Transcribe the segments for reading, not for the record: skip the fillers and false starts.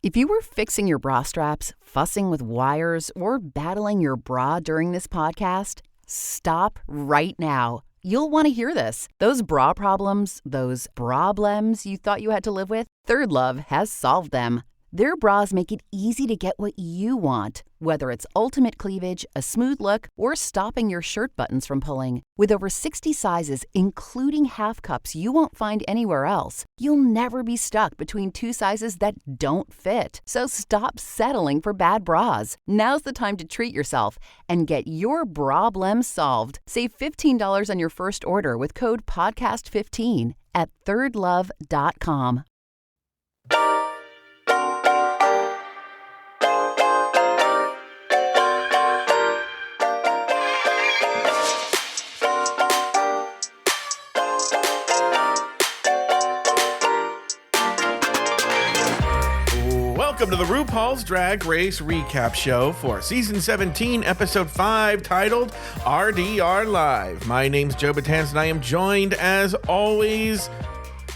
If you were fixing your bra straps, fussing with wires, or battling your bra during this podcast, stop right now. You'll want to hear this. Those bra problems, those problems you thought you had to live with, Third Love has solved them. Their bras make it easy to get what you want, whether it's ultimate cleavage, a smooth look, or stopping your shirt buttons from pulling. With over 60 sizes, including half cups you won't find anywhere else, you'll never be stuck between two sizes that don't fit. So stop settling for bad bras. Now's the time to treat yourself and get your problem solved. Save $15 on your first order with code PODCAST15 at thirdlove.com. Welcome to the RuPaul's Drag Race Recap Show for Season 17, Episode 5, titled RDR Live. My name's Joe Betance, and I am joined, as always,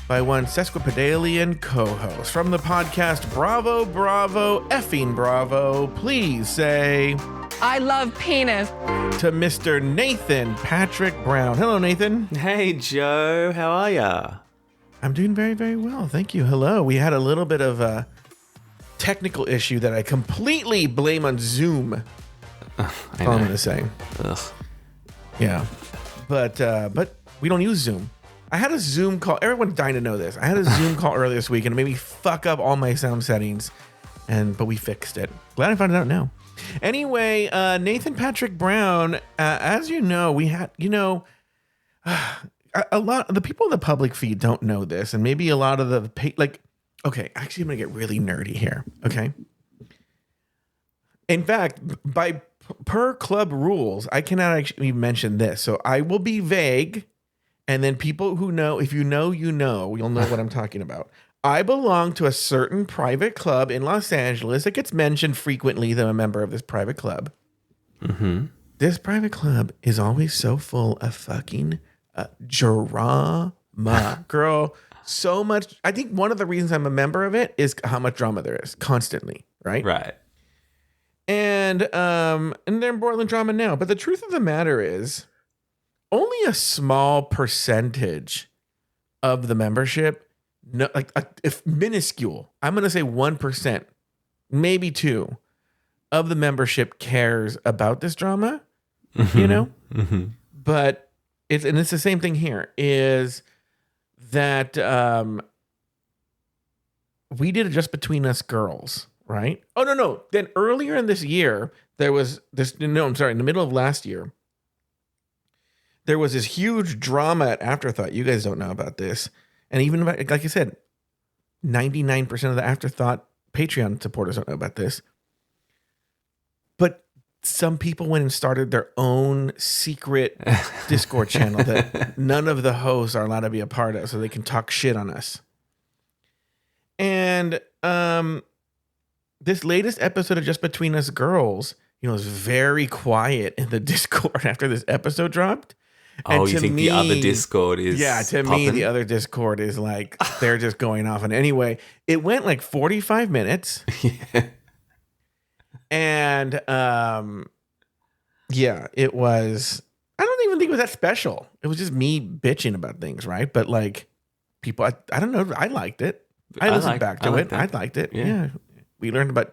by one sesquipedalian co-host from the podcast Bravo, Bravo, effing Bravo. Please say... I love penis. To Mr. Nathan Patrick Brown. Hello, Nathan. Hey, Joe. How are ya? I'm doing very, very well. Thank you. Hello. We had a little bit of a technical issue that I completely blame on Zoom. That's all I'm going to say. Ugh. Yeah. But we don't use Zoom. I had a Zoom call. Everyone's dying to know this. I had a Zoom call earlier this week and it made me fuck up all my sound settings. But we fixed it. Glad I found it out now. Anyway, Nathan Patrick Brown, as you know, we had, a lot of the people in the public feed don't know this. And maybe a lot of the, okay, actually, I'm going to get really nerdy here, okay? In fact, per club rules, I cannot actually mention this. So I will be vague, and then people who know, if you know, you'll know what I'm talking about. I belong to a certain private club in Los Angeles. It gets mentioned frequently that I'm a member of this private club. Mm-hmm. This private club is always so full of fucking drama. Girl, so much. I think one of the reasons I'm a member of it is how much drama there is constantly, right? Right. And they're in Portland drama now. But the truth of the matter is only a small percentage of the membership, if minuscule, I'm going to say 1%, maybe 2% of the membership cares about this drama, Mm-hmm. But it's the same thing here is that we did it just between us girls, right? Oh, no. Then earlier in this year, there was this, in the middle of last year, there was this huge drama at Afterthought. You guys don't know about this. And even, like I said, 99% of the Afterthought Patreon supporters don't know about this. But some people went and started their own secret Discord channel that none of the hosts are allowed to be a part of, so they can talk shit on us. And this latest episode of Just Between Us Girls, was very quiet in the Discord after this episode dropped. Oh, you think the other Discord is me, the other Discord is like, they're just going off. And anyway, it went like 45 minutes. Yeah. And it was, I don't even think it was that special. It was just me bitching about things, right? But like people, I don't know, I liked it. I listened back to it. I liked it. Yeah. We learned about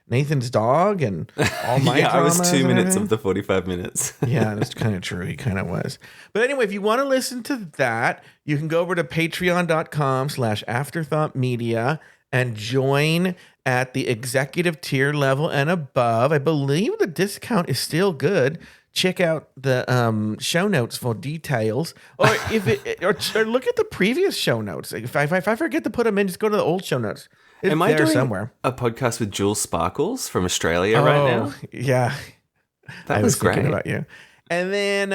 Nathan's dog and all my I was 2 minutes everything. of the 45 minutes. Yeah, that's kind of true. He kind of was. But anyway, if you want to listen to that, you can go over to patreon.com/afterthoughtmedia and join at the executive tier level and above. I believe the discount is still good. Check out the show notes for details, or or look at the previous show notes. If I forget to put them in, just go to the old show notes. Am I doing somewhere a podcast with Jules Sparkles from Australia right now? Yeah, that was great. Thinking about you. And then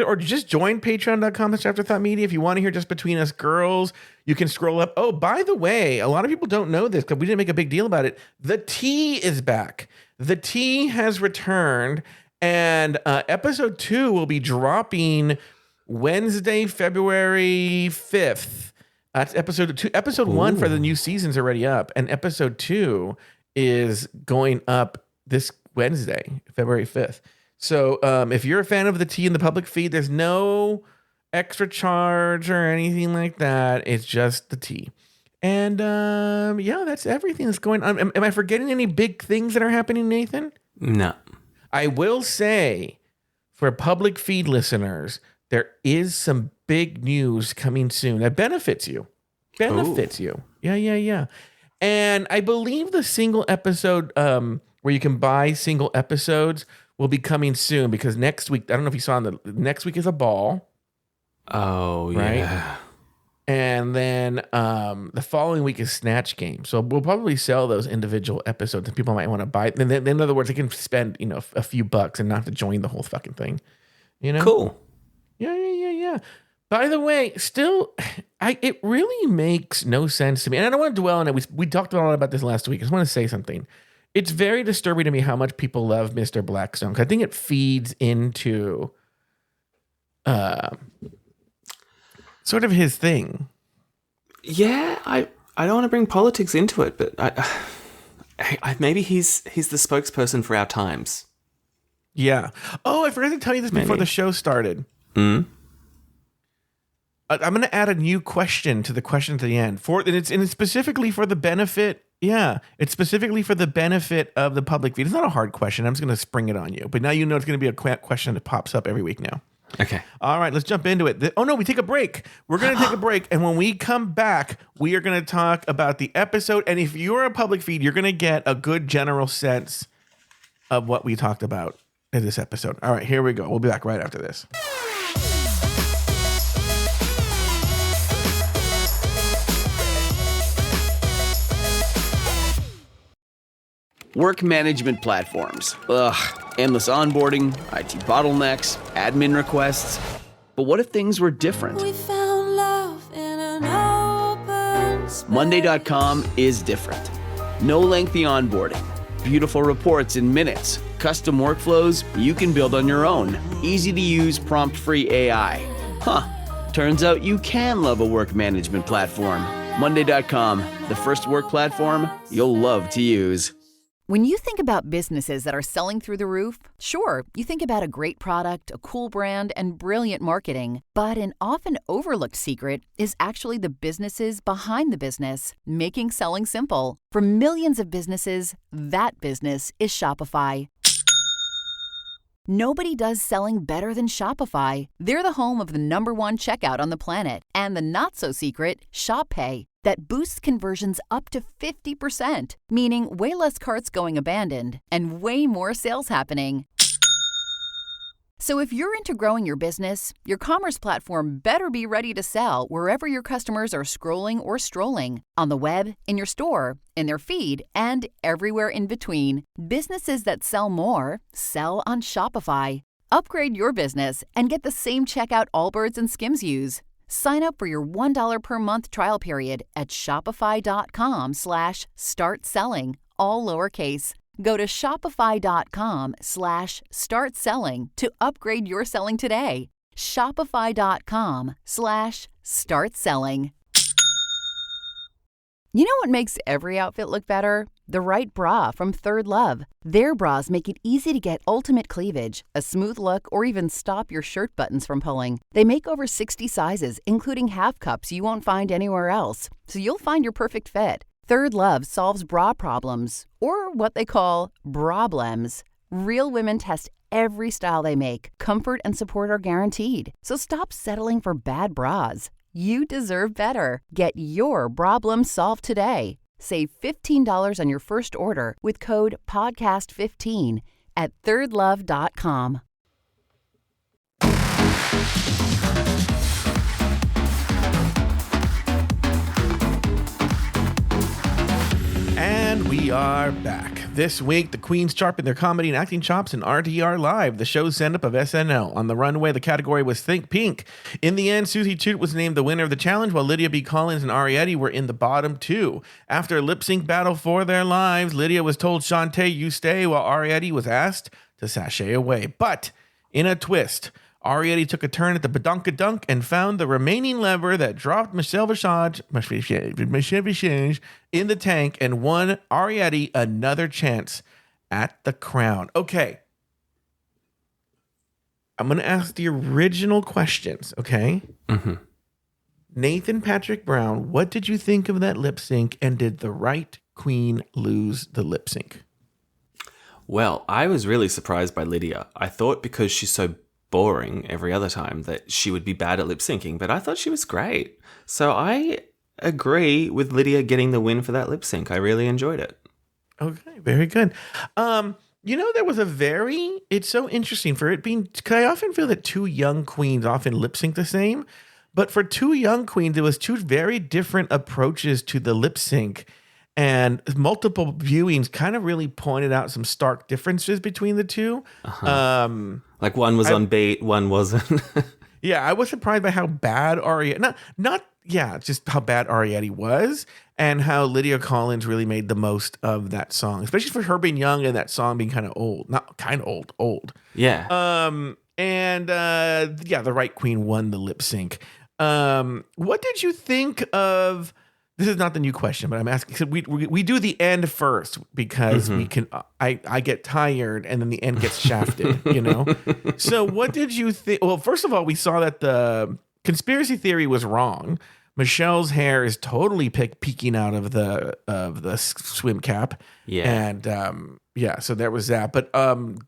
or just join patreon.com/afterthoughtmedia if you want to hear Just Between Us Girls. You can scroll up. Oh, by the way, a lot of people don't know this because we didn't make a big deal about it. The tea is back. The tea has returned, and episode 2 will be dropping Wednesday, February 5th. That's episode 2. Episode 1 for the new season's already up, and episode 2 is going up this Wednesday, February 5th. So if you're a fan of the tea in the public feed, there's no extra charge or anything like that. It's just the tea. And that's everything that's going on. Am I forgetting any big things that are happening, Nathan? No. I will say, for public feed listeners, there is some big news coming soon that benefits you. Yeah. And I believe the single episode where you can buy single episodes will be coming soon, because next week, I don't know if you saw, next week is a ball. Oh, right? yeah. And then the following week is Snatch Game. So we'll probably sell those individual episodes and people might want to buy it. And then, in other words, they can spend, a few bucks and not have to join the whole fucking thing. Cool. Yeah. By the way, still, it really makes no sense to me. And I don't want to dwell on it. We talked a lot about this last week. I just want to say something. It's very disturbing to me how much people love Mr. Blackstone. 'Cause I think it feeds into sort of his thing. Yeah, I don't want to bring politics into it, but I maybe he's the spokesperson for our times. Yeah. Oh, I forgot to tell you this before the show started. Mm-hmm. I'm going to add a new question to the question at the end. And it's specifically for the benefit. Yeah, it's specifically for the benefit of the public feed. It's not a hard question. I'm just going to spring it on you. But now you know it's going to be a question that pops up every week now. Okay. All right, let's jump into it. Oh, no, we take a break. We're going to take a break. And when we come back, we are going to talk about the episode. And if you're a public feed, you're going to get a good general sense of what we talked about in this episode. All right, here we go. We'll be back right after this. Work management platforms. Ugh, endless onboarding, IT bottlenecks, admin requests. But what if things were different? We found love in an open space. Monday.com is different. No lengthy onboarding. Beautiful reports in minutes. Custom workflows you can build on your own. Easy to use prompt-free AI. Turns out you can love a work management platform. Monday.com, the first work platform you'll love to use. When you think about businesses that are selling through the roof, sure, you think about a great product, a cool brand, and brilliant marketing. But an often overlooked secret is actually the businesses behind the business, making selling simple. For millions of businesses, that business is Shopify. Nobody does selling better than Shopify. They're the home of the #1 checkout on the planet and the not-so-secret Shop Pay that boosts conversions up to 50%, meaning way less carts going abandoned and way more sales happening. So if you're into growing your business, your commerce platform better be ready to sell wherever your customers are scrolling or strolling, on the web, in your store, in their feed, and everywhere in between. Businesses that sell more sell on Shopify. Upgrade your business and get the same checkout Allbirds and Skims use. Sign up for your $1 per month trial period at shopify.com/start selling, all lowercase. Go to shopify.com/start selling to upgrade your selling today. Shopify.com/start selling. You know what makes every outfit look better? The right bra from Third Love. Their bras make it easy to get ultimate cleavage, a smooth look, or even stop your shirt buttons from pulling. They make over 60 sizes, including half cups you won't find anywhere else, so you'll find your perfect fit. Third Love solves bra problems, or what they call brablems. Real women test every style they make. Comfort and support are guaranteed. So stop settling for bad bras. You deserve better. Get your problem solved today. Save $15 on your first order with code PODCAST15 at thirdlove.com. And we are back. This week, the queens sharpened their comedy and acting chops in RDR Live, the show's send-up of SNL. On the runway, the category was Think Pink. In the end, Susie Toot was named the winner of the challenge, while Lydia B. Collins and Arietti were in the bottom two. After a lip-sync battle for their lives, Lydia was told, "Shantae, you stay," while Arietti was asked to sashay away. But in a twist, Arietti took a turn at the Badonka-dunk and found the remaining lever that dropped Michelle Visage in the tank and won Arietti another chance at the crown. Okay. I'm going to ask the original questions, okay? Mm-hmm. Nathan Patrick Brown, what did you think of that lip sync, and did the right queen lose the lip sync? Well, I was really surprised by Lydia. I thought because she's so boring every other time that she would be bad at lip syncing, but I thought she was great. So I agree with Lydia getting the win for that lip sync. I really enjoyed it. Okay, very good. There was it's so interesting for it being, because I often feel that two young queens often lip sync the same, but for two young queens, it was two very different approaches to the lip sync, and multiple viewings kind of really pointed out some stark differences between the two. Uh-huh. Like one was on beat, one wasn't. Yeah, I was surprised by how bad just how bad Arietti was, and how Lydia Collins really made the most of that song, especially for her being young and that song being kind of old. Not kind of old. Yeah. The right queen won the lip sync. What did you think of? This is not the new question, but I'm asking. So we do the end first because we can. I get tired and then the end gets shafted. So what did you think? Well, first of all, we saw that the conspiracy theory was wrong. Michelle's hair is totally peeking out of the swim cap. Yeah, and so there was that. But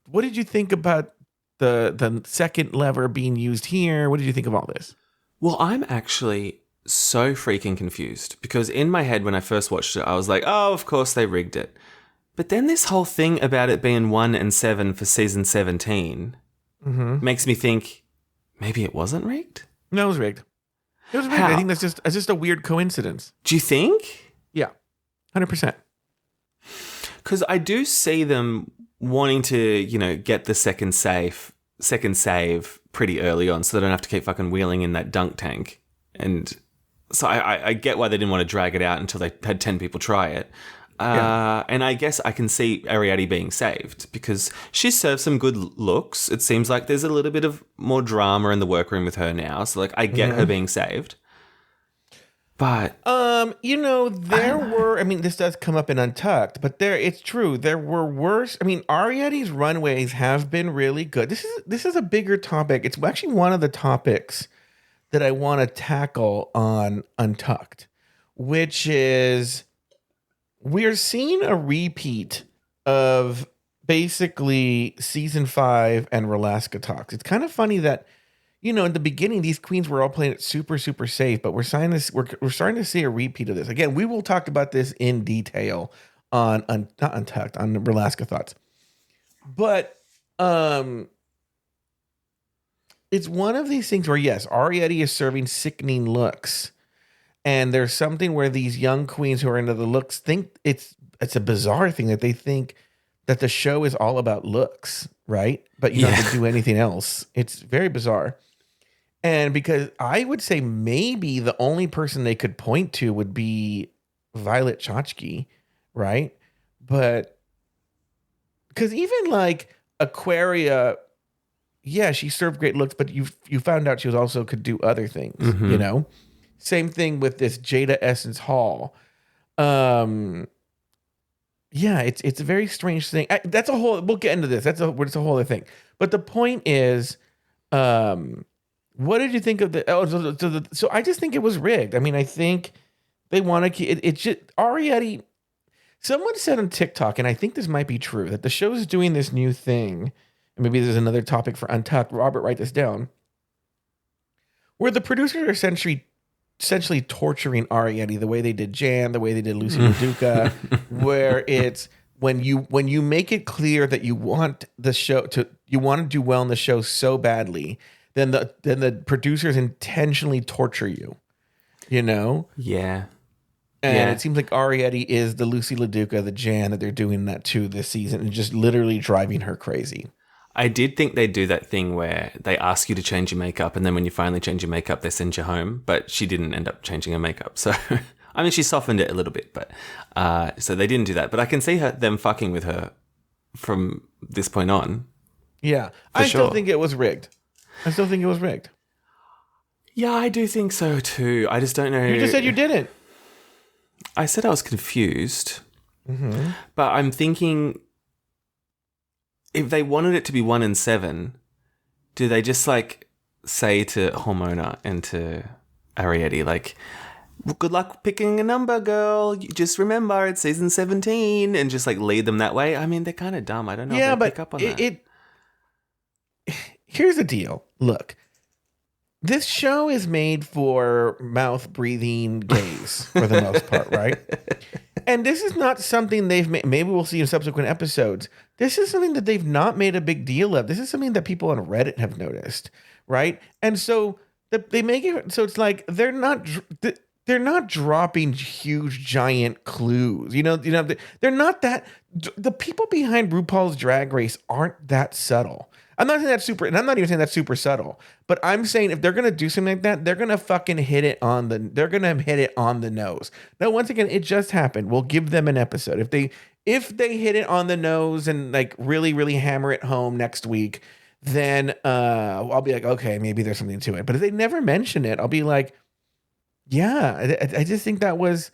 what did you think about the second lever being used here? What did you think of all this? Well, I'm actually so freaking confused because in my head when I first watched it, I was like, oh, of course they rigged it. But then this whole thing about it being 1 and 7 for season 17 makes me think maybe it wasn't rigged? No, it was rigged. It was rigged. How? I think that's just a weird coincidence. Do you think? Yeah, 100%. Because I do see them wanting to, get the second save pretty early on so they don't have to keep fucking wheeling in that dunk tank. And so I get why they didn't want to drag it out until they had 10 people try it. And I guess I can see Arietti being saved because she serves some good looks. It seems like there's a little bit of more drama in the workroom with her now. So I get her being saved. But this does come up in Untucked, but it's true. There were worse. Arietti's runways have been really good. This is a bigger topic. It's actually one of the topics that I want to tackle on Untucked, which is we're seeing a repeat of basically season 5 and Ralaska Talks. It's kind of funny that, in the beginning, these queens were all playing it super, super safe, but we're starting to see a repeat of this. Again, we will talk about this in detail on not Untucked, on Ralaska Thoughts. But it's one of these things where, yes, Arietti is serving sickening looks. And there's something where these young queens who are into the looks think it's a bizarre thing that they think that the show is all about looks, right? But you don't have to do anything else. It's very bizarre. And because I would say maybe the only person they could point to would be Violet Chachki, right? But because even like Aquaria, yeah, she served great looks, but you found out she was also could do other things, Same thing with this Jada Essence Hall. Yeah, it's a very strange thing. That's a whole. We'll get into this. It's a whole other thing. But the point is, what did you think of the? So I just think it was rigged. I think they want to keep it. Just Arietti. Someone said on TikTok, and I think this might be true, that the show's doing this new thing. And maybe there's another topic for Untucked. Robert, write this down. Where the producers are essentially torturing Arietti the way they did Jan, the way they did Lucy LaDuca, where it's when you make it clear that you want to do well in the show so badly, then the producers intentionally torture you. Yeah. And it seems like Arietti is the Lucy LaDuca, the Jan that they're doing that to this season, and just literally driving her crazy. I did think they'd do that thing where they ask you to change your makeup, and then when you finally change your makeup, they send you home. But she didn't end up changing her makeup. So, she softened it a little bit, but so they didn't do that. But I can see them fucking with her from this point on. Yeah, I still think it was rigged. I still think it was rigged. Yeah, I do think so too. I just don't know. You just said you didn't. I said I was confused. Mm-hmm. But I'm thinking, if they wanted it to be 1 in 7, do they just like say to Hormona and to Ariete, like, good luck picking a number, girl. You just remember it's season 17, and just like lead them that way? I mean, they're kind of dumb. I don't know if they pick up on that. Here's the deal. Look, this show is made for mouth-breathing gays for the most part, right? And this is not something they've made. Maybe we'll see in subsequent episodes. This is something that they've not made a big deal of. This is something that people on Reddit have noticed, right? And so they make it so it's like they're not dropping huge giant clues. They're not that. The people behind RuPaul's Drag Race aren't that subtle. I'm not saying that's super, and I'm not even saying that's super subtle, but I'm saying if they're gonna do something like that, they're gonna fucking hit it on the nose. Now, once again, it just happened. We'll give them an episode. If they hit it on the nose and like really, really hammer it home next week, then I'll be like, okay, maybe there's something to it. But if they never mention it, I'll be like, yeah, I just think that was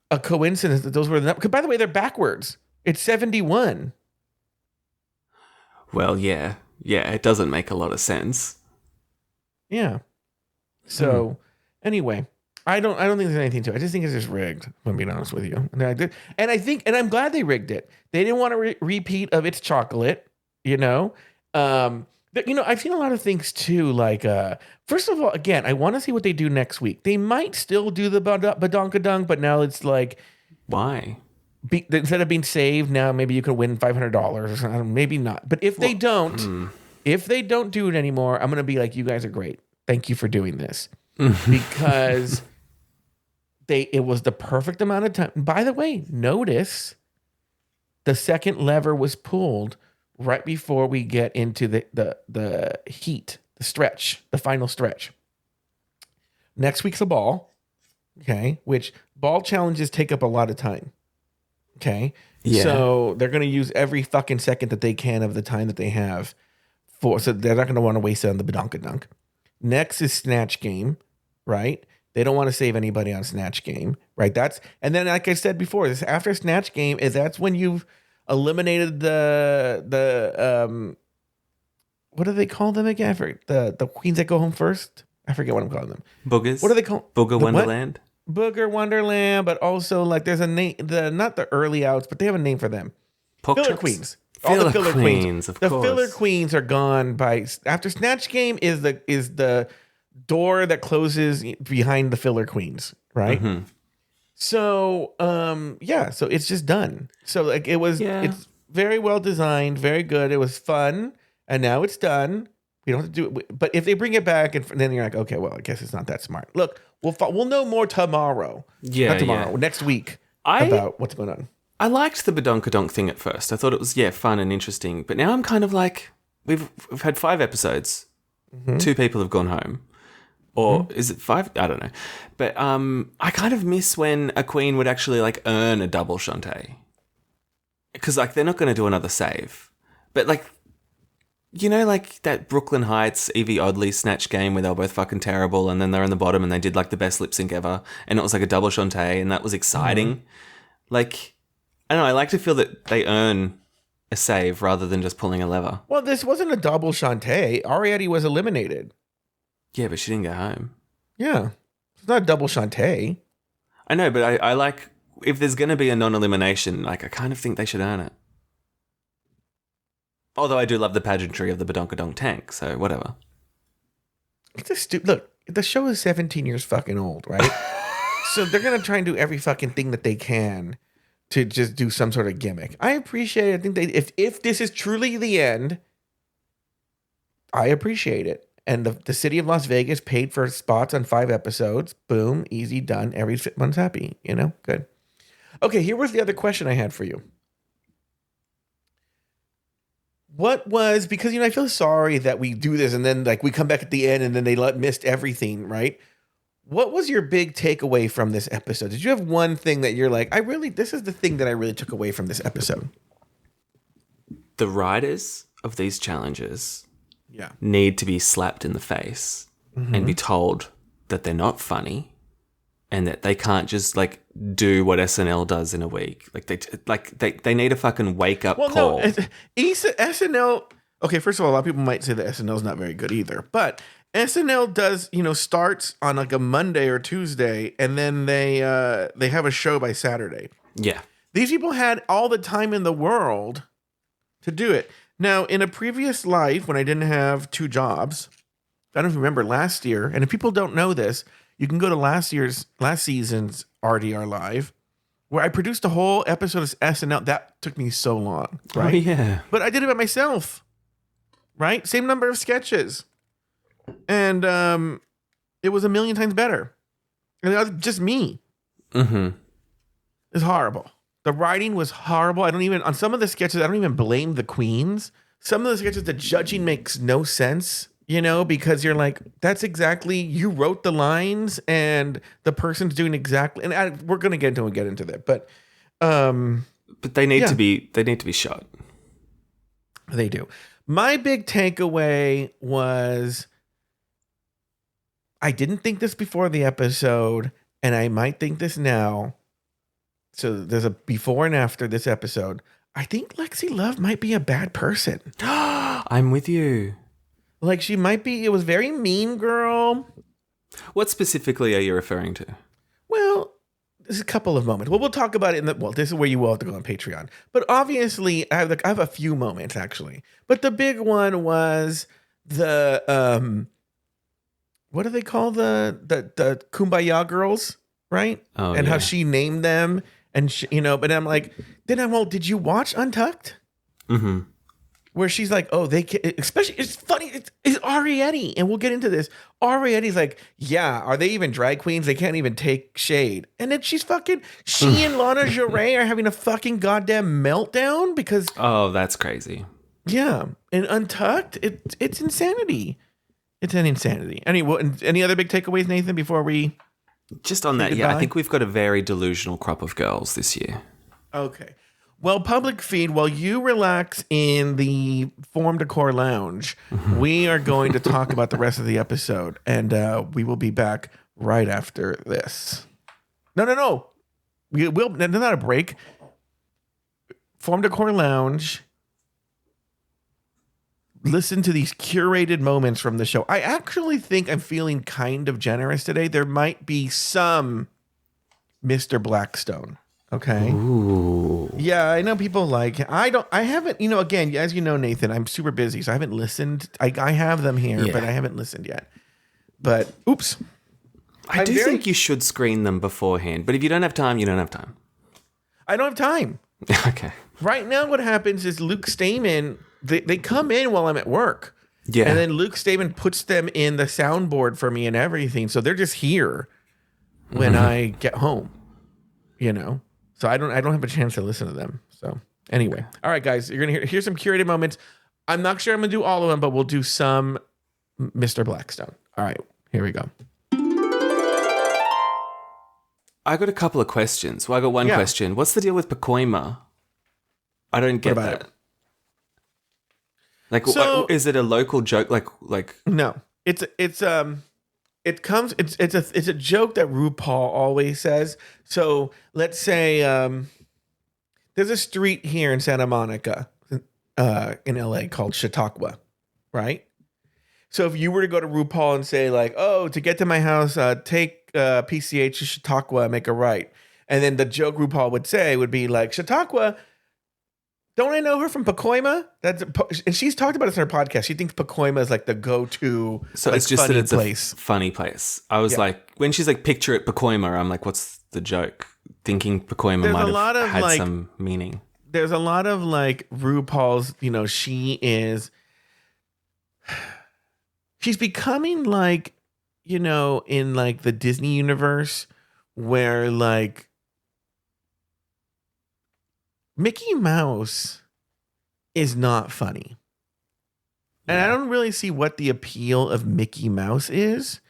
a coincidence that those were the numbers. Because by the way, they're backwards. It's 71. Well, yeah, it doesn't make a lot of sense. Yeah. So anyway, I don't think there's anything to it. I just think it's just rigged. If I'm being honest with you, and I'm glad they rigged it. They didn't want a repeat of It's Chocolate. I've seen a lot of things too. Like, first of all, again, I want to see what they do next week. They might still do the Badonka-dunk, but now it's like, why? Instead of being saved, now maybe you can win $500 or something. Maybe not. But if they don't do it anymore, I'm gonna be like, you guys are great. Thank you for doing this because it was the perfect amount of time. By the way, notice the second lever was pulled right before we get into the heat, the final stretch. Next week's a ball, okay? Which ball challenges take up a lot of time. Okay. Yeah. So they're going to use every fucking second that they can of the time that they have so they're not going to want to waste it on the Badonka-dunk. Next is Snatch Game, right? They don't want to save anybody on Snatch Game, right? And then like I said before, after Snatch Game that's when you've eliminated the what do they call them again? The queens that go home first? I forget what I'm calling them. Boogers. What are they called? Booger Wonderland. Booger Wonderland, but also like there's a name, not the early outs, but they have a name for them. Filler queens. All the filler queens. Of the course. filler queens are gone after Snatch Game is the door that closes behind the filler queens, right? Mm-hmm. So so it's just done. So like it's very well designed, very good. It was fun, and now it's done. We don't have to do it. But if they bring it back, and then you're like, okay, well, I guess it's not that smart. Look, we'll know more tomorrow. Yeah, not tomorrow. Next week about what's going on. I liked the Badonka-dunk thing at first. I thought it was fun and interesting. But now I'm kind of like, we've had 5 episodes. Mm-hmm. 2 people have gone home, or is it 5? I don't know. But I kind of miss when a queen would actually like earn a double Shantae, because like they're not going to do another save, but like. Like that Brooklyn Heights, Evie Oddly Snatch Game where they were both fucking terrible and then they're in the bottom and they did like the best lip sync ever and it was like a double Shantae and that was exciting. Mm-hmm. Like, I don't know, I like to feel that they earn a save rather than just pulling a lever. Well, this wasn't a double Shantae. Ariete was eliminated. Yeah, but she didn't go home. Yeah. It's not a double Shantae. I know, but I like, if there's going to be a non-elimination, like I kind of think they should earn it. Although I do love the pageantry of the Badonka-dunk tank, so whatever. It's look, the show is 17 years fucking old, right? So they're going to try and do every fucking thing that they can to just do some sort of gimmick. I appreciate it. I think if this is truly the end, I appreciate it. And the city of Las Vegas paid for spots on 5 episodes. Boom, easy, done. Everyone's happy, good. Okay, here was the other question I had for you. Because I feel sorry that we do this and then like we come back at the end and then they missed everything, right? What was your big takeaway from this episode? Did you have one thing that you're like, this is the thing that I really took away from this episode? The writers of these challenges need to be slapped in the face and be told that they're not funny and that they can't just like do what SNL does in a week. They need a fucking wake up call. No, SNL. Okay, first of all, a lot of people might say that SNL is not very good either, but SNL does, starts on like a Monday or Tuesday, and then they have a show by Saturday. Yeah. These people had all the time in the world to do it. Now, in a previous life, when I didn't have 2 jobs, I don't remember last year, and if people don't know this, you can go to last season's RDR Live, where I produced a whole episode of SNL. That took me so long, right? Oh, yeah. But I did it by myself, right? Same number of sketches. And it was a million times better. And that was just me. Mm-hmm. It's horrible. The writing was horrible. On some of the sketches, I don't even blame the queens. Some of the sketches, the judging makes no sense, because you're like, that's exactly, you wrote the lines and the person's doing exactly, and we're going to get into that. But they need to be shot. They do. My big takeaway was, I didn't think this before the episode, and I might think this now. So there's a before and after this episode. I think Lexi Love might be a bad person. I'm with you. Like she might be. It was very Mean Girl. What specifically are you referring to? Well, there's a couple of moments. Well, we'll talk about it this is where you will have to go on Patreon. But obviously, I have a few moments actually. But the big one was the what do they call the Kumbaya girls, right? Oh, and yeah. how she named them, and but I'm like, did you watch Untucked? Mm-hmm. Where she's like, oh, they can, especially, it's funny, it's Arietti, and we'll get into this. Arietti's like, yeah, are they even drag queens? They can't even take shade. And then she and Lana Jarre are having a fucking goddamn meltdown because. Oh, that's crazy. Yeah. And Untucked, it's insanity. It's an insanity. Any other big takeaways, Nathan, before we. Just on that, I think we've got a very delusional crop of girls this year. Okay. Well, public feed, while you relax in the Form Decor Lounge, we are going to talk about the rest of the episode, and we will be back right after this. No. We will. Not a break. Form Decor Lounge. Listen to these curated moments from the show. I actually think I'm feeling kind of generous today. There might be some Mr. Blackstone. Okay. Ooh. Yeah, I know people like him. I haven't, again, as you know, Nathan, I'm super busy, so I haven't listened. I have them here, but I haven't listened yet. But oops. I do think you should screen them beforehand, but if you don't have time, you don't have time. I don't have time. Okay. Right now, what happens is Luke Stamen, they come in while I'm at work. Yeah. And then Luke Stamen puts them in the soundboard for me and everything. So they're just here when I get home, So I don't have a chance to listen to them. So anyway, all right, guys, you're gonna hear some curated moments. I'm not sure I'm gonna do all of them, but we'll do some Mr. Blackstone. All right, here we go. I got a couple of questions. Well, I got one question. What's the deal with Pacoima? I don't get about that. it? Like, So- is it a local joke? Like No, it's a joke that RuPaul always says. So let's say there's a street here in Santa Monica, in LA called Chautauqua, right? So if you were to go to RuPaul and say like, oh, to get to my house, take PCH to Chautauqua, make a right. And then the joke RuPaul would say would be like, Chautauqua, don't I know her from Pacoima? And she's talked about this in her podcast. She thinks Pacoima is like the go-to So like, it's just funny that it's place. a funny place. I was like, when she's like, picture it Pacoima, I'm like, what's the joke? Thinking Pacoima There's might a lot have of, had like- some meaning. There's a lot of like RuPaul's, she's becoming like, in like the Disney universe where like Mickey Mouse is not funny. And I don't really see what the appeal of Mickey Mouse is.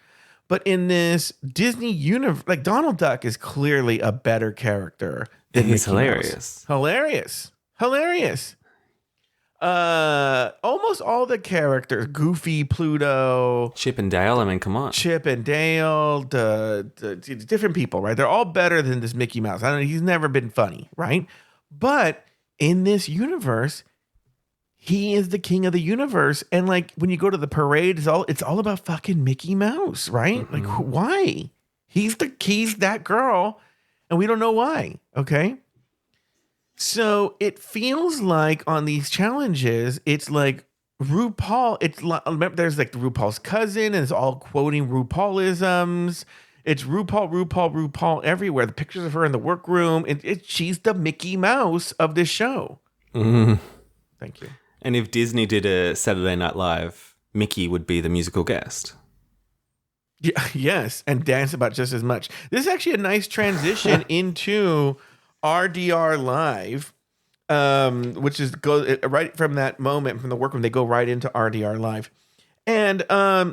But in this Disney universe, like Donald Duck is clearly a better character than He's Mickey hilarious. Mouse. Hilarious. Almost all the characters, Goofy, Pluto, Chip and Dale, I mean, come on. Chip and Dale, the different people, right? They're all better than this Mickey Mouse. I don't know, he's never been funny, right? But in this universe, he is the king of the universe. And like when you go to the parade, it's all about fucking Mickey Mouse, right? Like why? He's that girl, and we don't know why. Okay. So it feels like on these challenges, it's like RuPaul. Remember, there's like the RuPaul's cousin, and it's all quoting RuPaulisms. It's RuPaul everywhere. The pictures of her in the workroom. She's the Mickey Mouse of this show. Thank you. And if Disney did a Saturday Night Live, Mickey would be the musical guest. Yeah, yes, and dance about just as much. This is actually a nice transition into RDR Live, which is right from that moment from the workroom. They go right into RDR Live, and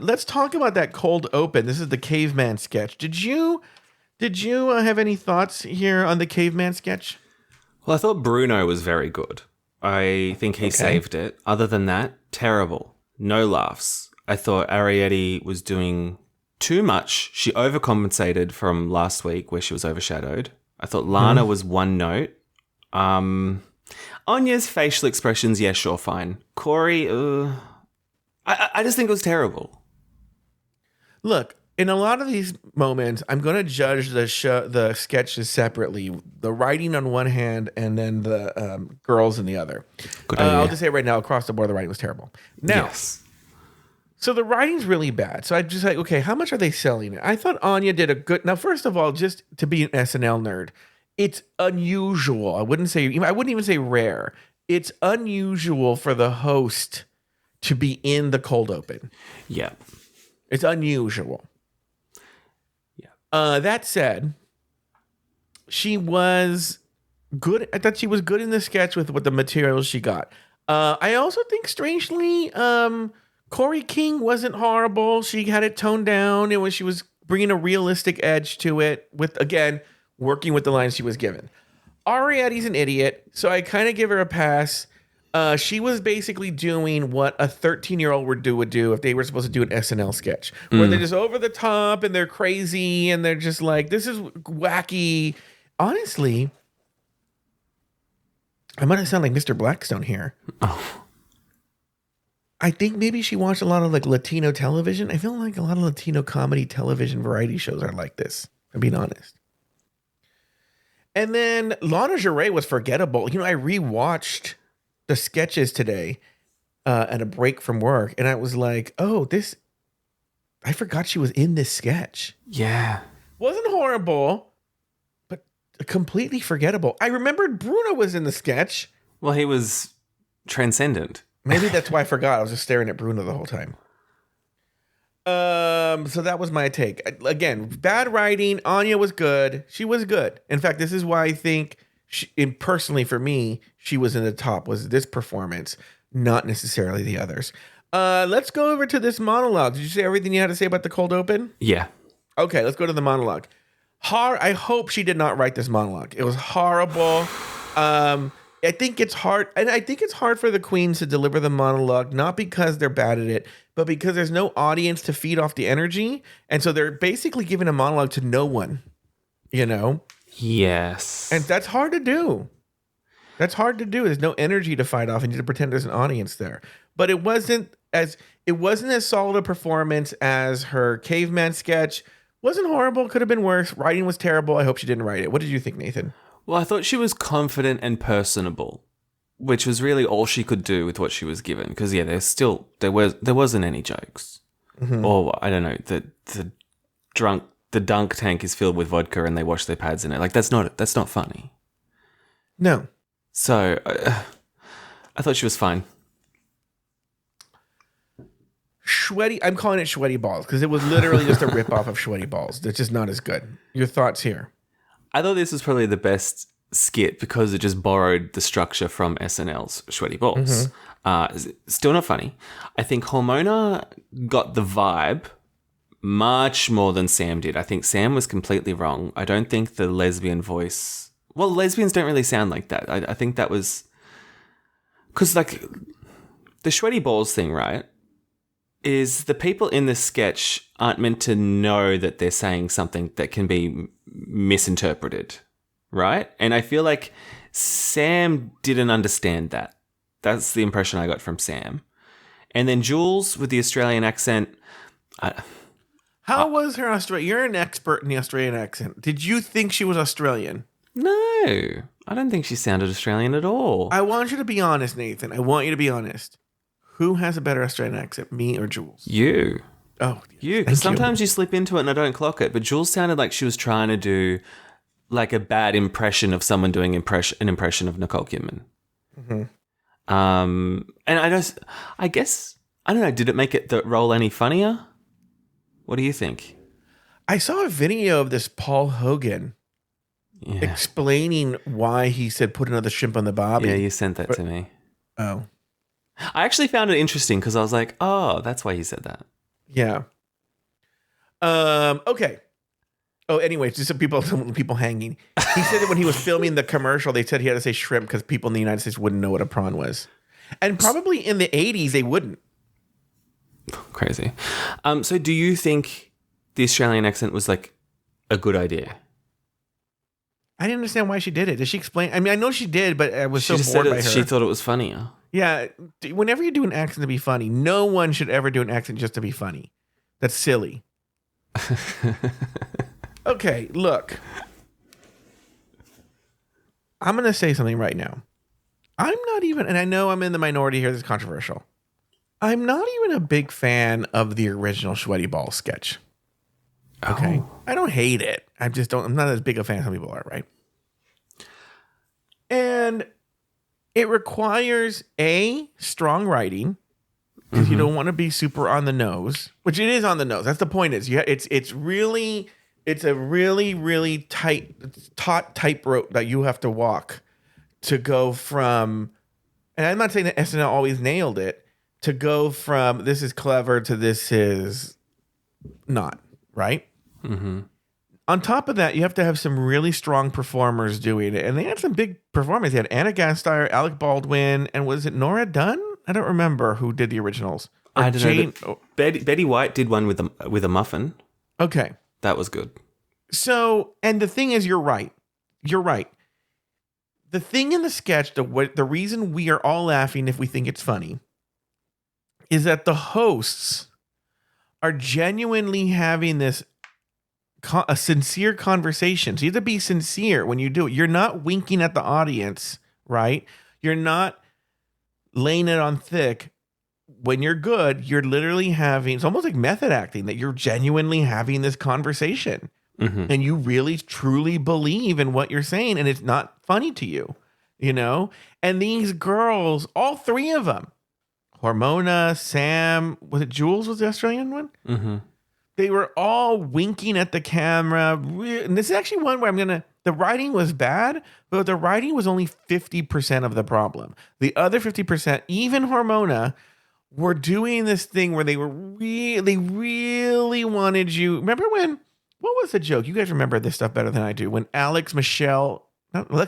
let's talk about that cold open. This is the caveman sketch. Did you have any thoughts here on the caveman sketch? Well, I thought Bruno was very good. I think he saved it. Other than that, terrible. No laughs. I thought Ariete was doing too much. She overcompensated from last week where she was overshadowed. I thought Lana was one note. Anya's facial expressions, yeah, sure, fine. Corey, I just think it was terrible. Look, in a lot of these moments, I'm going to judge the sketches separately. The writing on one hand and then the girls in the other. Good idea. I'll just say right now, across the board, the writing was terrible. Now, Yes. so the writing's really bad. So I just like, okay, how much are they selling it? I thought Anya did a good... Now, first of all, just to be an SNL nerd, it's unusual. I wouldn't even say rare. It's unusual for the host to be in the cold open. Yeah. It's unusual. That said, she was good. I thought she was good in the sketch with the materials she got. I also think, strangely, Corey King wasn't horrible. She had it toned down, and when she was bringing a realistic edge to it, with again working with the lines she was given. Ariete's an idiot, so I kind of give her a pass. She was basically doing what a 13-year-old would do if they were supposed to do an SNL sketch, where they're just over the top and they're crazy and they're just like, this is wacky. Honestly, I'm going to sound like Mr. Blackstone here. Oh. I think maybe she watched a lot of like Latino television. I feel like a lot of Latino comedy television variety shows are like this, I'm being honest. And then Lana Jarre was forgettable. I rewatched the sketches today at a break from work, and I was like, I forgot she was in this sketch. Yeah. Wasn't horrible, but completely forgettable. I remembered Bruno was in the sketch. Well, he was transcendent. Maybe that's why I forgot. I was just staring at Bruno the whole time. So that was my take. Again, bad writing. Anya was good. She was good. In fact, this is why I think personally for me, she was in the top, was this performance, not necessarily the others. Let's go over to this monologue. Did you say everything you had to say about the cold open? Yeah. Okay, let's go to the monologue. I hope she did not write this monologue. It was horrible. I think it's hard, and I think it's hard for the queens to deliver the monologue, not because they're bad at it, but because there's no audience to feed off the energy, and so they're basically giving a monologue to no one, Yes. And that's hard to do. There's no energy to fight off, and you have to pretend there's an audience there. But it wasn't as solid a performance as her caveman sketch. Wasn't horrible. Could have been worse. Writing was terrible. I hope she didn't write it. What did you think, Nathan? Well, I thought she was confident and personable, which was really all she could do with what she was given. Because there wasn't any jokes, or I don't know, the dunk tank is filled with vodka and they wash their pads in it. Like that's not funny. No. So I thought she was fine. Sweaty. I'm calling it Sweaty Balls because it was literally just a ripoff of Sweaty Balls. It's just not as good. Your thoughts here? I thought this was probably the best skit because it just borrowed the structure from SNL's Sweaty Balls. Still not funny. I think Hormona got the vibe much more than Sam did. I think Sam was completely wrong. I don't think the lesbian voice... Well, lesbians don't really sound like that. I think that was... Because, like, the sweaty balls thing, right, is the people in the sketch aren't meant to know that they're saying something that can be misinterpreted, right? And I feel like Sam didn't understand that. That's the impression I got from Sam. And then Jules with the Australian accent. How was her Australian? You're an expert in the Australian accent. Did you think she was Australian? No, I don't think she sounded Australian at all. I want you to be honest, Nathan. I want you to be honest. Who has a better Australian accent, me or Jules? You. Oh, You. Because sometimes you slip into it and I don't clock it. But Jules sounded like she was trying to do like a bad impression of someone doing an impression of Nicole Kidman. Mm-hmm. And I guess, I don't know, did it make the role any funnier? What do you think? I saw a video of this Paul Hogan explaining why he said put another shrimp on the bobby. Yeah, you sent that to me. Oh. I actually found it interesting because I was like, oh, that's why he said that. Yeah. Okay. Oh, anyway, just some people hanging. He said that when he was filming the commercial, they said he had to say shrimp because people in the United States wouldn't know what a prawn was. And probably in the 80s, they wouldn't. Crazy. So do you think the Australian accent was like a good idea? I didn't understand why she did it. Did she explain? I mean, I know she did, but I was She so just bored said by her. she thought it was funnier. Yeah. Whenever you do an accent to be funny, no one should ever do an accent just to be funny. That's silly. Okay, look. I'm going to say something right now. I'm not even, and I know I'm in the minority here, this is controversial. I'm not even a big fan of the original Sweaty Ball sketch. Okay. Oh. I don't hate it. I'm not as big a fan as some people are, right? And it requires strong writing because you don't want to be super on the nose, which it is on the nose. That's the point is it's a really taut tightrope that you have to walk to go from, and I'm not saying that SNL always nailed it, to go from this is clever to this is not, right? Mm-hmm. On top of that, you have to have some really strong performers doing it. And they had some big performers. They had Anna Gasteyer, Alec Baldwin, and was it Nora Dunn? I don't remember who did the originals. Or I don't know. Betty White did one with a muffin. Okay. That was good. So, and the thing is, you're right. You're right. The thing in the sketch, the reason we are all laughing if we think it's funny, is that the hosts are genuinely having this a sincere conversation. So you have to be sincere when you do it. You're not winking at the audience, right? You're not laying it on thick. When you're good, you're literally having, it's almost like method acting, that you're genuinely having this conversation. Mm-hmm. And you really truly believe in what you're saying, and it's not funny to you, you know? And these girls, all three of them, Hormona, Sam, was it Jules was the Australian one? Mm-hmm. They were all winking at the camera. And this is actually one where the writing was bad, but the writing was only 50% of the problem. The other 50%, even Hormona, were doing this thing where they really wanted you. Remember what was the joke? You guys remember this stuff better than I do. When Alexis Michelle, remember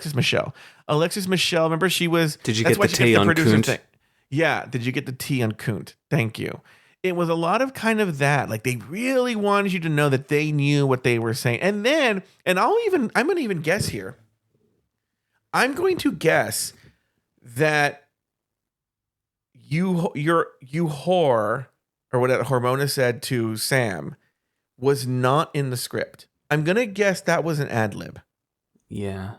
she was. Did you get the tea on Kunt? Yeah. Did you get the tea on Kunt? Thank you. It was a lot of kind of that. Like they really wanted you to know that they knew what they were saying. And then, I'm going to even guess here. I'm going to guess that you whore, or what Hormona said to Sam, was not in the script. I'm going to guess that was an ad lib. Yeah.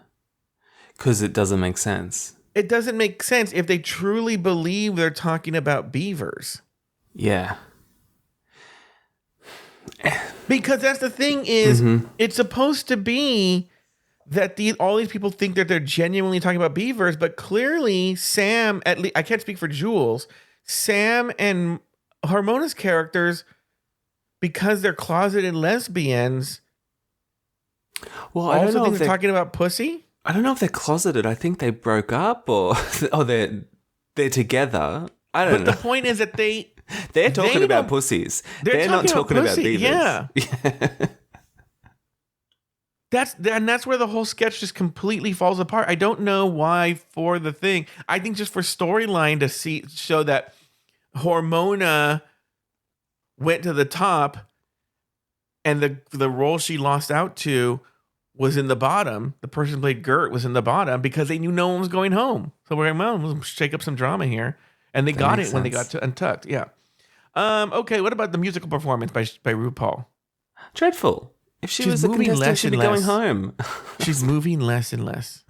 Because it doesn't make sense. It doesn't make sense if they truly believe they're talking about beavers. Yeah. Because that's the thing is, It's supposed to be that all these people think that they're genuinely talking about beavers, but clearly Sam, at least I can't speak for Jules, Sam and Hormona's characters, because they're closeted lesbians, well, I don't know think they're talking about pussy. I don't know if they're closeted. I think they broke up or they're together. I don't know. But the point is that they're talking about pussies. They're not talking about beavers. Yeah. That's where the whole sketch just completely falls apart. I don't know why for the thing. I think just for storyline to show that Hormona went to the top, and the role she lost out to was in the bottom. The person who played Gert was in the bottom because they knew no one was going home. So we're like, well, we'll shake up some drama here. And they got it when they got to Untucked. Yeah. Okay, what about the musical performance by RuPaul? Dreadful. If she was a moving contestant, less she'd and be going less. home. She's moving less and less.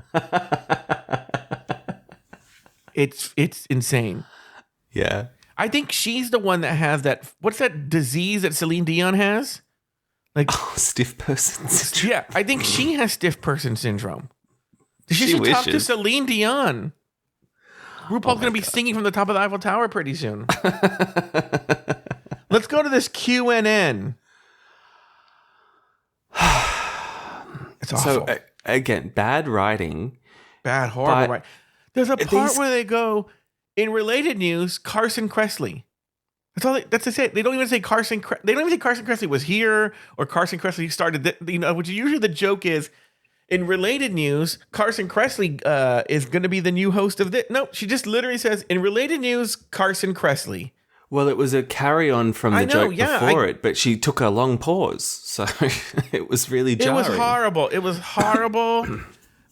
It's insane. Yeah. I think she's the one that has that. What's that disease that Celine Dion has? Like, Stiff person syndrome. yeah, I think she has stiff person syndrome. She should talk to wishes. Celine Dion. RuPaul's going to be singing from the top of the Eiffel Tower pretty soon. Let's go to this QNN. It's awful. So, again, bad writing. Bad, horrible. but Right? There's a part these- where they go, in related news, Carson Kressley. That's all. That's it. They don't even say Carson. They don't even say Carson Kressley was here or Carson Kressley started. Which usually the joke is, in related news, Carson Kressley is going to be the new host of this. No, she just literally says, in related news, Carson Kressley. Well, it was a carry-on from the I know, joke yeah, before it, but she took a long pause, so it was really jarring. It was horrible. It was horrible.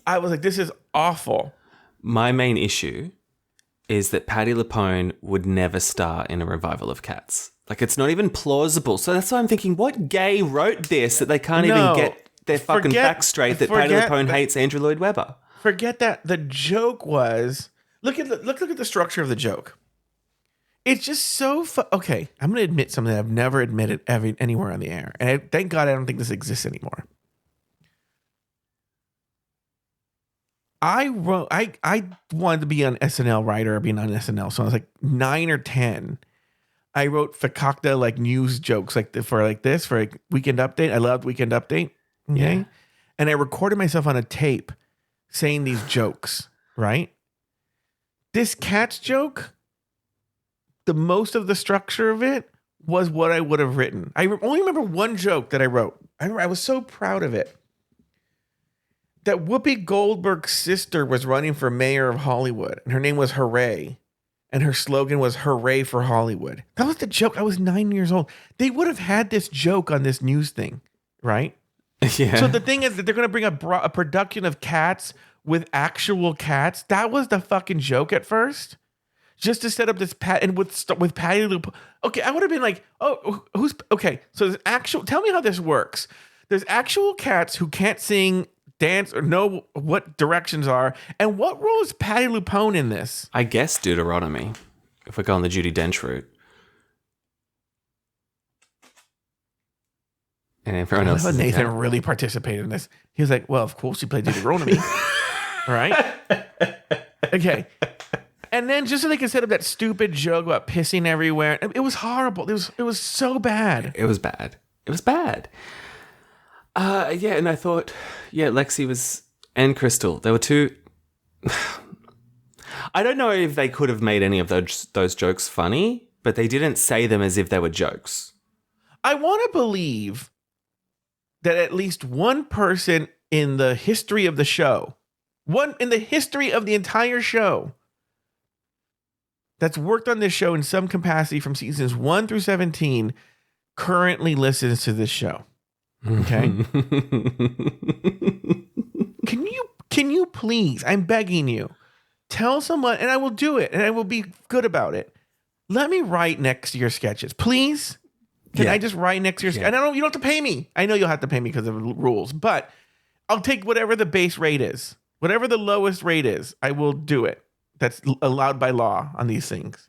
I was like, this is awful. My main issue is that Patti LuPone would never star in a revival of Cats. Like, it's not even plausible. So that's why I'm thinking, what gay wrote this that they can't No. even get their fucking facts straight that Patti Forget LuPone that. hates Andrew Lloyd Webber? Forget that. The joke was look at the structure of the joke. It's just so okay. I'm going to admit something that I've never admitted anywhere on the air, and thank God I don't think this exists anymore. I wanted to be on SNL writer or being on SNL, so I was like 9 or 10. I wrote fakakta like news jokes for Weekend Update. I loved Weekend Update. Okay. Yeah. And I recorded myself on a tape saying these jokes, right? This Cats joke, the most of the structure of it was what I would have written. I only remember one joke that I wrote. I was so proud of it. That Whoopi Goldberg's sister was running for mayor of Hollywood, and her name was Hooray. And her slogan was Hooray for Hollywood. That was the joke. I was 9 years old. They would have had this joke on this news thing, right? Yeah. So the thing is that they're going to bring a production of Cats with actual cats. That was the fucking joke at first. Just to set up this and with Patti LuPone. Okay, I would have been like, oh, who's okay? So there's actual. Tell me how this works. There's actual cats who can't sing, dance, or know what directions are. And what role is Patti LuPone in this? I guess Deuteronomy, if we're going the Judi Dench route. And everyone else. I thought Nathan really participated in this. He was like, well, of course she played Deuteronomy. All right. Okay. And then just so they could set up that stupid joke about pissing everywhere. It was horrible. It was so bad. It was bad. It was bad. Yeah, and I thought, Lexi was and Crystal. There were two. I don't know if they could have made any of those jokes funny, but they didn't say them as if they were jokes. I want to believe that at least one person in the history of the show, one in the history of the entire show, that's worked on this show in some capacity from seasons 1 through 17 currently listens to this show. Okay. Can you please, I'm begging you, tell someone, and I will do it, and I will be good about it. Let me write next to your sketches, please. Can I just write next to your sketches? And you don't have to pay me. I know you'll have to pay me because of the rules, but I'll take whatever the base rate is, whatever the lowest rate is. I will do it. That's allowed by law on these things.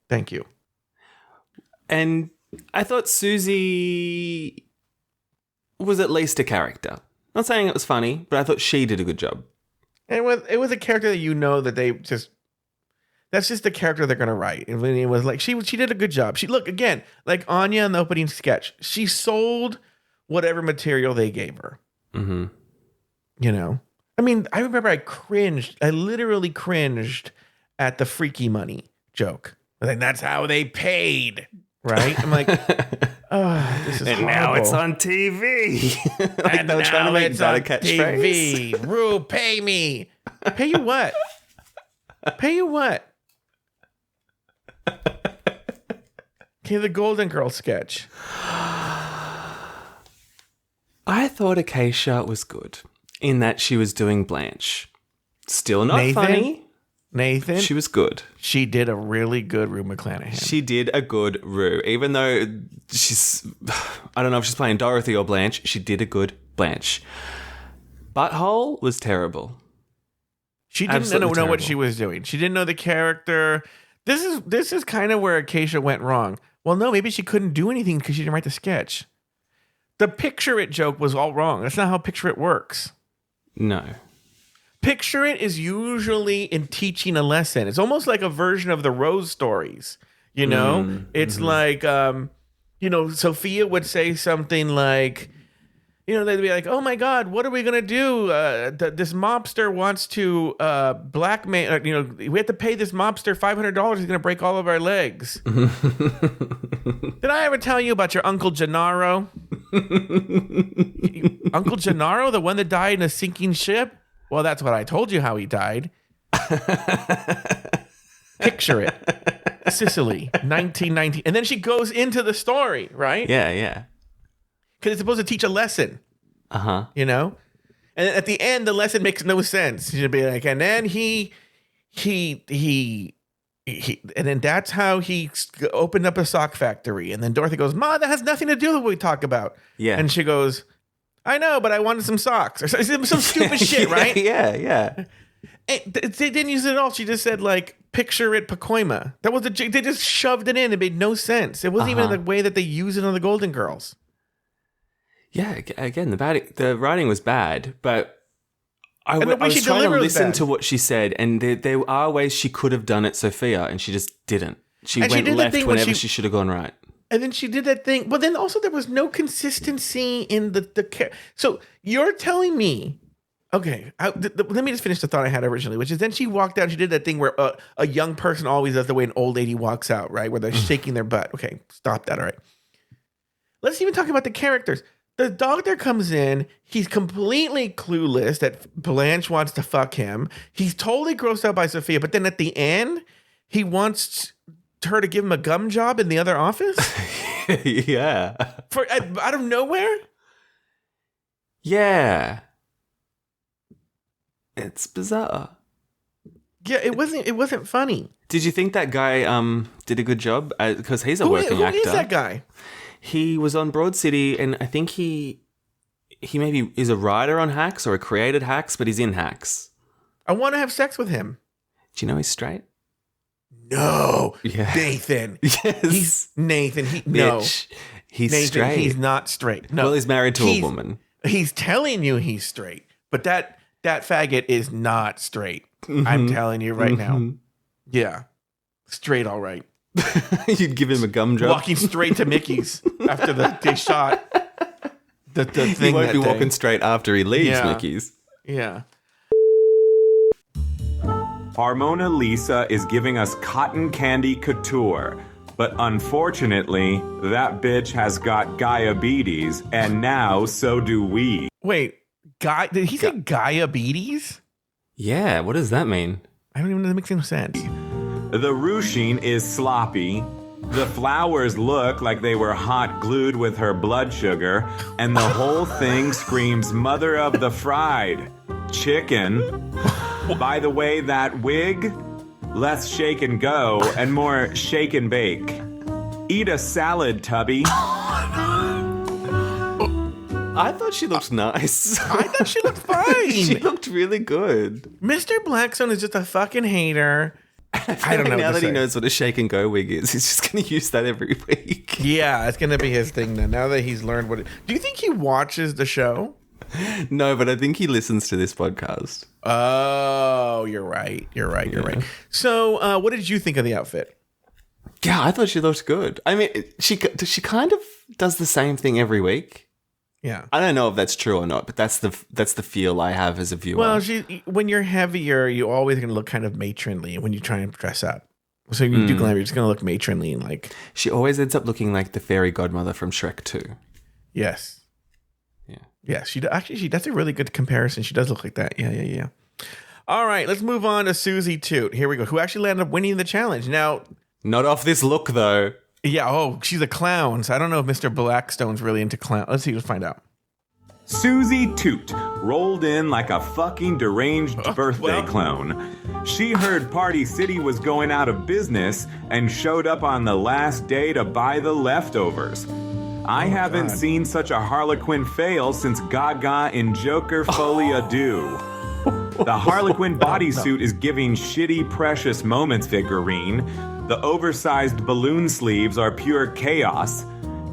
Thank you. And I thought Susie was at least a character. Not saying it was funny, but I thought she did a good job. And it was a character that that they just, that's just the character they're going to write. And when it was like, she did a good job. Look, again, like Anya in the opening sketch, she sold whatever material they gave her. Mm-hmm. You know? I mean, I remember I literally cringed at the freaky money joke. Like, that's how they paid, right? I'm like, oh, this is And horrible. now it's on TV. Like And they were trying to now make it's that on a catchphrase. TV. Rue, pay me. Pay you what? Pay you what? Okay, the Golden Girl sketch. I thought Acacia was good in that she was doing Blanche. Still not Nathan? funny. Nathan, She was good. she did a really good Rue McClanahan. She did a good Rue. Even though she's... I don't know if she's playing Dorothy or Blanche. She did a good Blanche. Butthole was terrible. She didn't Absolutely know what terrible. she was doing. She didn't know the character. This is kind of where Acacia went wrong. Well, no, maybe she couldn't do anything because she didn't write the sketch. The picture it joke was all wrong. That's not how picture it works. No. Picture it is usually in teaching a lesson. It's almost like a version of the Rose stories. You know, it's like, Sophia would say something like, they'd be like, oh my God, what are we going to do? This mobster wants to blackmail, we have to pay this mobster $500. He's going to break all of our legs. Did I ever tell you about your Uncle Gennaro? Uncle Gennaro, the one that died in a sinking ship? Well, that's what I told you how he died. Picture it. Sicily, 1919. And then she goes into the story, right? Yeah. Because it's supposed to teach a lesson, Uh-huh. And at the end, the lesson makes no sense. She'd be like, and then he, and then that's how he opened up a sock factory. And then Dorothy goes, Ma, that has nothing to do with what we talk about. Yeah. And she goes, I know, but I wanted some socks. Or some stupid shit, right? Yeah. They didn't use it at all. She just said, like, picture it Pacoima. That was they just shoved it in. It made no sense. It wasn't even the way that they use it on the Golden Girls. Yeah, again, the writing was bad, but I And the way was she trying to delivered was listen bad. to what she said, and there are ways she could have done it, Sophia, and she just didn't. She And she went did the left thing when whenever she- she should have gone right. And then she did that thing. But then also there was no consistency in the So you're telling me, okay, let me just finish the thought I had originally, which is then she walked out. She did that thing where a young person always does the way an old lady walks out, right? Where they're shaking their butt. Okay, stop that. All right. Let's even talk about the characters. The doctor comes in. He's completely clueless that Blanche wants to fuck him. He's totally grossed out by Sophia. But then at the end, he wants her to give him a gum job in the other office Yeah. out of nowhere. Yeah. It's bizarre. Yeah, it wasn't funny. Did you think that guy did a good job? Because he's a Who working actor. is that guy? He was on Broad City, and I think he maybe is a writer on Hacks or created Hacks, but he's in Hacks. I want to have sex with him. Do you know he's straight? No, Yeah. Nathan. Yes. He's Nathan. No, Bitch. He's Nathan. straight. He's not straight. No, Well, he's married to a He's- woman. He's telling you he's straight, but that faggot is not straight. I'm telling you right now. Yeah, straight. All right. You'd give him a gum job. Walking straight to Mickey's after they shot the thing. He won't that be day. walking straight after he leaves Yeah. Mickey's. Yeah. Our Mona Lisa is giving us cotton candy couture. But unfortunately, that bitch has got diabetes, and now so do we. Wait, did he say diabetes? Yeah, what does that mean? I don't even know if that makes any sense. The ruching is sloppy. The flowers look like they were hot glued with her blood sugar, and the whole thing screams mother of the fried chicken. By the way, that wig, less shake and go and more shake and bake. Eat a salad, Tubby. I thought she looked nice. I thought she looked fine. She looked really good. Mr. Blackstone is just a fucking hater. I don't know. Now what that to he say. knows what a shake and go wig is, he's just going to use that every week. Yeah, it's gonna be his thing then. Now that he's learned what. Do you think he watches the show? No, but I think he listens to this podcast. Oh, you're right. You're right. So, what did you think of the outfit? Yeah, I thought she looked good. I mean, she kind of does the same thing every week. Yeah. I don't know if that's true or not, but that's the feel I have as a viewer. Well, when you're heavier, you're always gonna look kind of matronly when you try and dress up. So you do glam, you're just gonna look matronly and like. She always ends up looking like the fairy godmother from Shrek 2. Yes. Yeah. Yeah. That's a really good comparison. She does look like that. Yeah. All right, let's move on to Susie Toot. Here we go. Who actually landed up winning the challenge? Now, Not off this look, though. Yeah, oh, she's a clown. So I don't know if Mr. Blackstone's really into clown. Let's see, let's find out. Susie Toot rolled in like a fucking deranged birthday clone. She heard Party City was going out of business and showed up on the last day to buy the leftovers. I haven't seen such a Harlequin fail since Gaga in Joker Folie Adieu. The Harlequin bodysuit is giving shitty Precious Moments figurine. The oversized balloon sleeves are pure chaos.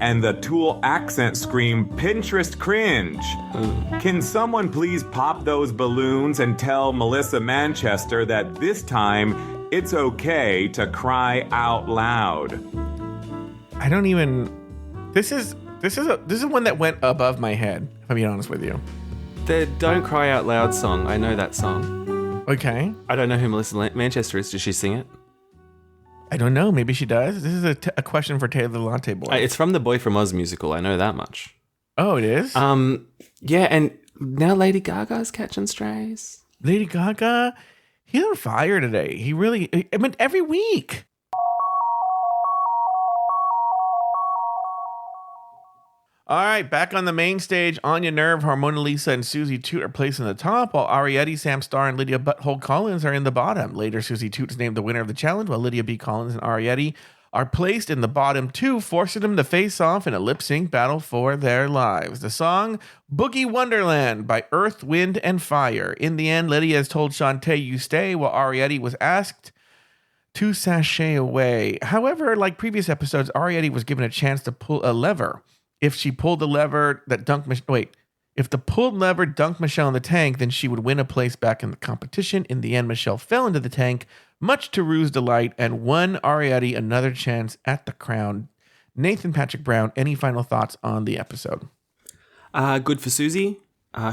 And the tulle accent scream Pinterest cringe. Can someone please pop those balloons and tell Melissa Manchester that this time it's okay to cry out loud? I don't even. This is one that went above my head, if I'm being honest with you. The Don't Cry Out Loud song. I know that song. Okay. I don't know who Melissa Manchester is. Does she sing it? I don't know. Maybe she does. This is a question for Taylor the Latte Boy. It's from the Boy From Oz musical. I know that much. Oh, it is? Yeah, and now Lady Gaga's catching strays. Lady Gaga, he's on fire today. He really, I mean, every week. All right, back on the main stage, Anya Nerve, Harmona Lisa, and Susie Toot are placed in the top, while Arietti, Sam Starr, and Lydia Butthole Collins are in the bottom. Later, Susie Toot is named the winner of the challenge, while Lydia B. Collins and Arietti are placed in the bottom two, forcing them to face off in a lip-sync battle for their lives. The song, Boogie Wonderland by Earth, Wind, and Fire. In the end, Lydia has told Shantae, you stay, while Arietti was asked to sashay away. However, like previous episodes, Arietti was given a chance to pull a lever. If she pulled the lever that if the pulled lever dunked Michelle in the tank, then she would win a place back in the competition. In the end, Michelle fell into the tank, much to Rue's delight, and won Arietti another chance at the crown. Nathan Patrick Brown, any final thoughts on the episode? Good for Susie.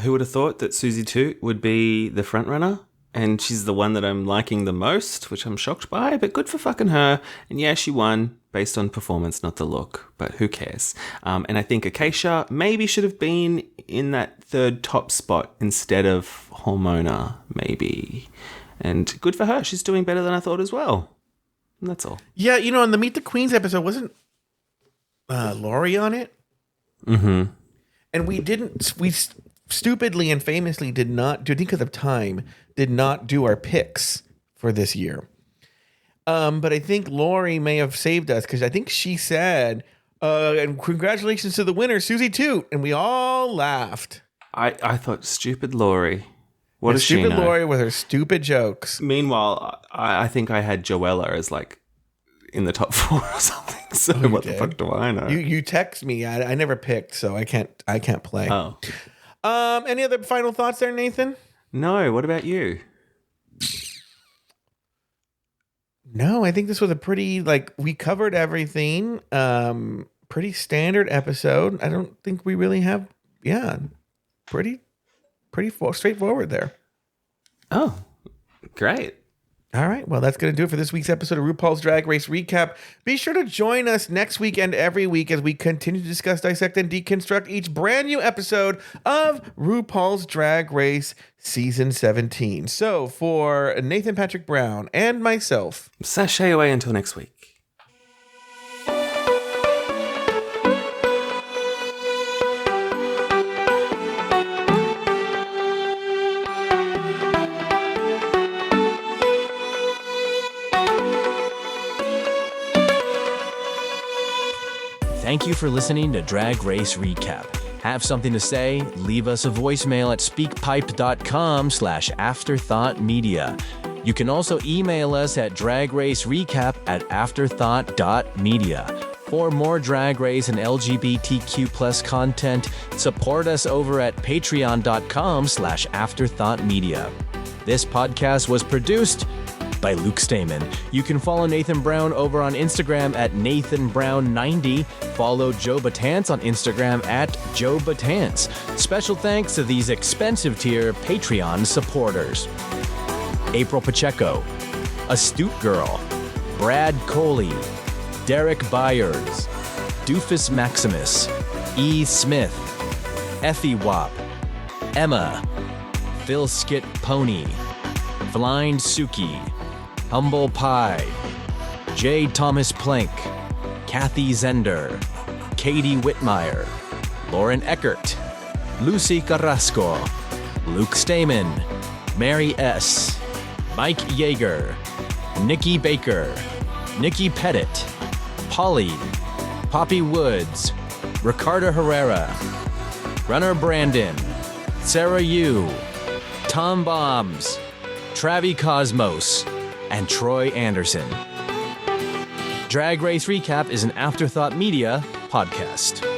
Who would have thought that Susie Toot would be the front runner? And she's the one that I'm liking the most, which I'm shocked by, but good for fucking her. And yeah, she won based on performance, not the look, but who cares? And I think Acacia maybe should have been in that third top spot instead of Hormona, maybe. And good for her. She's doing better than I thought as well. And that's all. Yeah, you know, on the Meet the Queens episode, wasn't Lori on it? Mm-hmm. And we stupidly and famously did not, because of time, did not do our picks for this year. But I think Lori may have saved us because I think she said, and congratulations to the winner, Susie Toot. And we all laughed. I thought, stupid Lori. What does she know? Stupid Lori with her stupid jokes. Meanwhile, I think I had Joella as like in the top 4 or something. So what the fuck do I know? You text me. I never picked, so I can't play. Oh. Any other final thoughts there, Nathan? No. What about you? No, I think this was a pretty, we covered everything. Pretty standard episode. I don't think we really have, pretty straightforward there. Oh, great. All right. Well, that's going to do it for this week's episode of RuPaul's Drag Race Recap. Be sure to join us next week and every week as we continue to discuss, dissect, and deconstruct each brand new episode of RuPaul's Drag Race Season 17. So for Nathan Patrick Brown and myself, sashay away until next week. Thank you for listening to Drag Race Recap. Have something to say? Leave us a voicemail at speakpipe.com/afterthoughtmedia. You can also email us at dragracerecap@afterthought.media. For more Drag Race and LGBTQ+ content, support us over at patreon.com/afterthoughtmedia. This podcast was produced by Luke Stamen. You can follow Nathan Brown over on Instagram at NathanBrown90. Follow Joe Betance on Instagram at Joe Betance. Special thanks to these expensive tier Patreon supporters: April Pacheco, Astute Girl, Brad Coley, Derek Byers, Doofus Maximus, E. Smith, Effie Wop, Emma, Phil Skit Pony, Blind Suki, Humble Pie, J. Thomas Plank, Kathy Zender, Katie Whitmire, Lauren Eckert, Lucy Carrasco, Luke Stamen, Mary S., Mike Yeager, Nikki Baker, Nikki Pettit, Polly, Poppy Woods, Ricardo Herrera, Runner Brandon, Sarah Yu, Tom Bombs, Travi Cosmos, and Troy Anderson. Drag Race Recap is an Afterthought Media podcast.